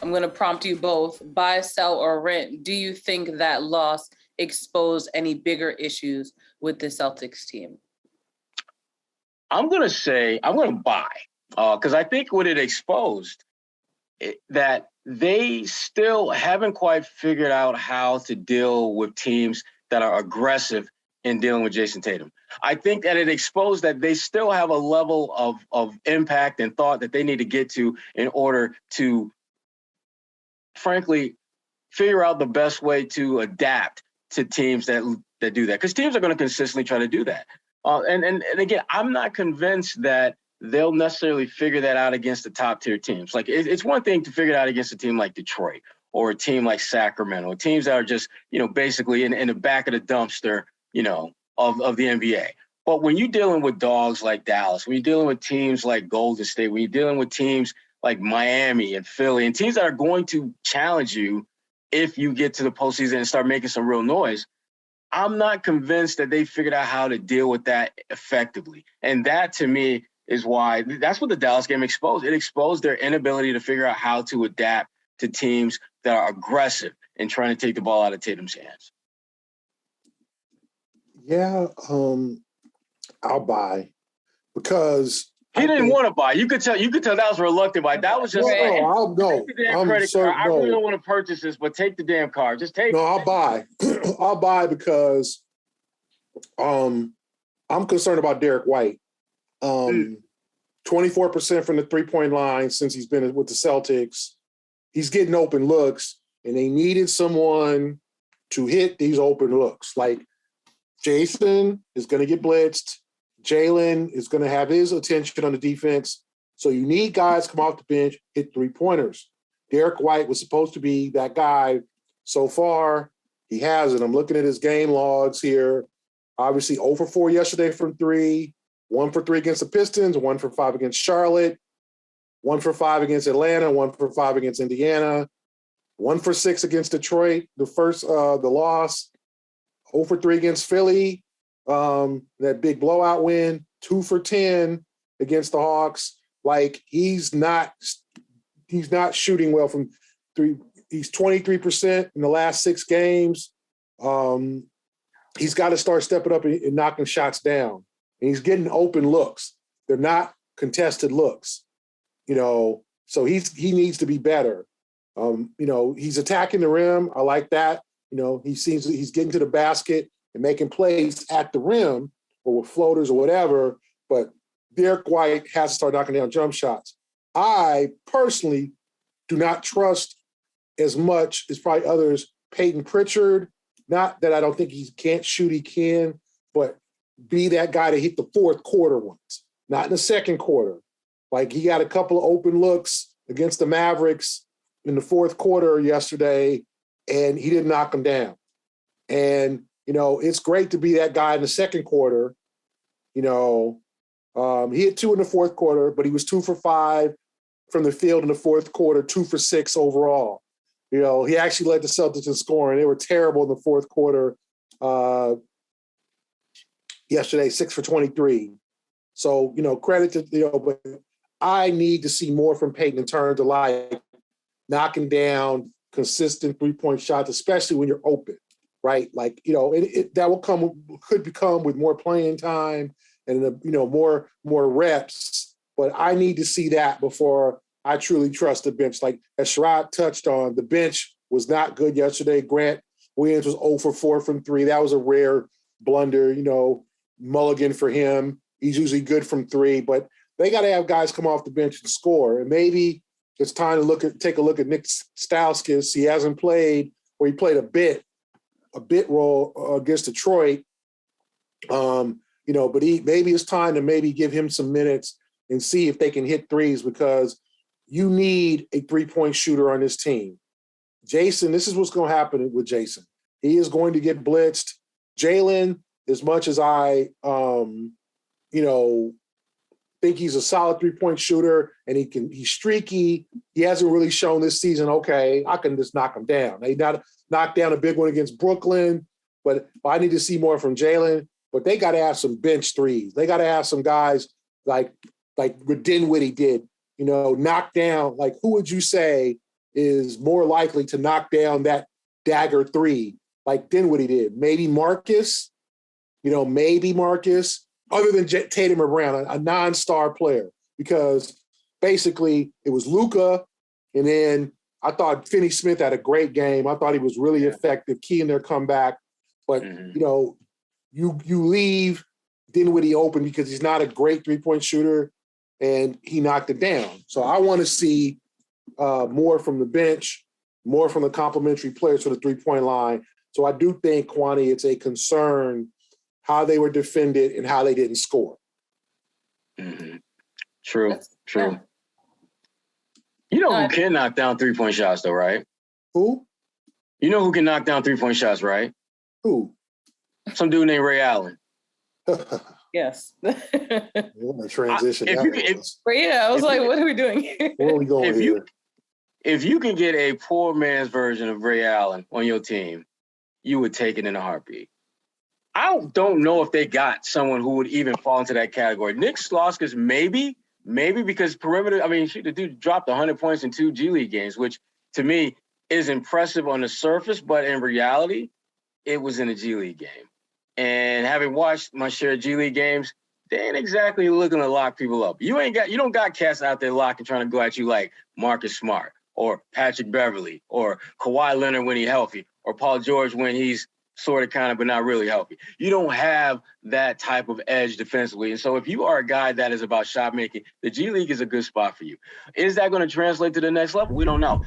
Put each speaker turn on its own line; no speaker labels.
I'm going to prompt you both, buy, sell, or rent. Do you think that loss exposed any bigger issues with the Celtics team?
I'm going to buy, because I think what it exposed, that they still haven't quite figured out how to deal with teams that are aggressive in dealing with Jason Tatum. I think that it exposed that they still have a level of impact and thought that they need to get to in order to, frankly, figure out the best way to adapt to teams that do that. Because teams are going to consistently try to do that. And again, I'm not convinced that they'll necessarily figure that out against the top tier teams. Like it's one thing to figure it out against a team like Detroit or a team like Sacramento, teams that are just, basically in the back of the dumpster, of the NBA. But when you're dealing with dogs like Dallas, when you're dealing with teams like Golden State, when you're dealing with teams like Miami and Philly, and teams that are going to challenge you if you get to the postseason and start making some real noise, I'm not convinced that they figured out how to deal with that effectively. And that, to me, is why that's what the Dallas game exposed. It exposed their inability to figure out how to adapt to teams that are aggressive in trying to take the ball out of Tatum's hands.
Yeah, I'll buy because
he didn't want to buy. You could tell that was reluctant buy. That was just
take the damn credit card.
I really don't want to purchase this, but take the damn card. Just take it.
No, I'll buy. I'll buy because I'm concerned about Derrick White. 24% from the three-point line since he's been with the Celtics. He's getting open looks, and they needed someone to hit these open looks. Like Jason is going to get blitzed. Jalen is going to have his attention on the defense. So you need guys come off the bench, hit three-pointers. Derrick White was supposed to be that guy. So far, he hasn't. I'm looking at his game logs here. Obviously, 0 for 4 yesterday from 3, 1 for 3 against the Pistons, 1 for 5 against Charlotte, 1 for 5 against Atlanta, 1 for 5 against Indiana, 1 for 6 against Detroit, the loss, 0 for 3 against Philly, that big blowout win, 2 for 10 against the Hawks. Like he's not shooting well from 3. He's 23% in the last 6 games. He's got to start stepping up and knocking shots down. And he's getting open looks. They're not contested looks, so he needs to be better. He's attacking the rim. I like that. He's getting to the basket and making plays at the rim or with floaters or whatever, but Derrick White has to start knocking down jump shots. I personally do not trust as much as probably others Peyton Pritchard. Not that I don't think he can't shoot, he can, but be that guy to hit the fourth quarter ones, not in the second quarter. Like he got a couple of open looks against the Mavericks in the fourth quarter yesterday, and he didn't knock them down. And, it's great to be that guy in the second quarter. He hit 2 in the fourth quarter, but he was 2 for 5 from the field in the fourth quarter, 2 for 6 overall. He actually led the Celtics in scoring. They were terrible in the fourth quarter yesterday, 6 for 23. So, credit to, but I need to see more from Peyton in terms of like knocking down consistent three-point shots, especially when you're open, right? Like, that could become with more playing time and, more reps. But I need to see that before I truly trust the bench. Like as Sherrod touched on, the bench was not good yesterday. Grant Williams was 0 for 4 from 3. That was a rare blunder, mulligan for him. He's usually good from 3, but they got to have guys come off the bench and score. And maybe it's time to take a look at Nick Stauskas. He hasn't played, or he played a bit role against Detroit. But maybe it's time to maybe give him some minutes and see if they can hit threes, because you need a three-point shooter on this team. Jason, this is what's going to happen with Jason. He is going to get blitzed. Jalen, as much as I, think he's a solid three-point shooter and he's streaky, he hasn't really shown this season, okay, I can just knock him down. He knocked down a big one against Brooklyn, but I need to see more from Jalen. But they got to have some bench threes. They got to have some guys like what Dinwiddie did, knock down. Like, who would you say is more likely to knock down that dagger three like Dinwiddie did. Maybe Marcus, other than Tatum or Brown, a non-star player, because basically it was Luka, and then I thought Finney-Smith had a great game. I thought he was really effective, key in their comeback. But, you leave Dinwiddie open because he's not a great three-point shooter, and he knocked it down. So I want to see more from the bench, more from the complementary players for the three-point line. So I do think, Kwani, it's a concern how they were defended and how they didn't score.
Mm-hmm. True.
Yeah.
You know who can knock down three-point shots, though, right?
Who?
You know who can knock down three-point shots, right?
Who?
Some dude named Ray Allen.
Yes.
What a transition.
I was like, what are we doing here?
Where are we going here?
If you can get a poor man's version of Ray Allen on your team, you would take it in a heartbeat. I don't know if they got someone who would even fall into that category. Nick Slauskis, maybe because perimeter, the dude dropped 100 points in 2 G League games, which to me is impressive on the surface, but in reality, it was in a G League game. And having watched my share of G League games, they ain't exactly looking to lock people up. You don't got cats out there locking, trying to go at you like Marcus Smart or Patrick Beverly or Kawhi Leonard when he's healthy or Paul George when he's sort of kind of but not really healthy. You don't have that type of edge defensively. And so if you are a guy that is about shot making, the G League is a good spot for you. Is that going to translate to the next level? We don't know.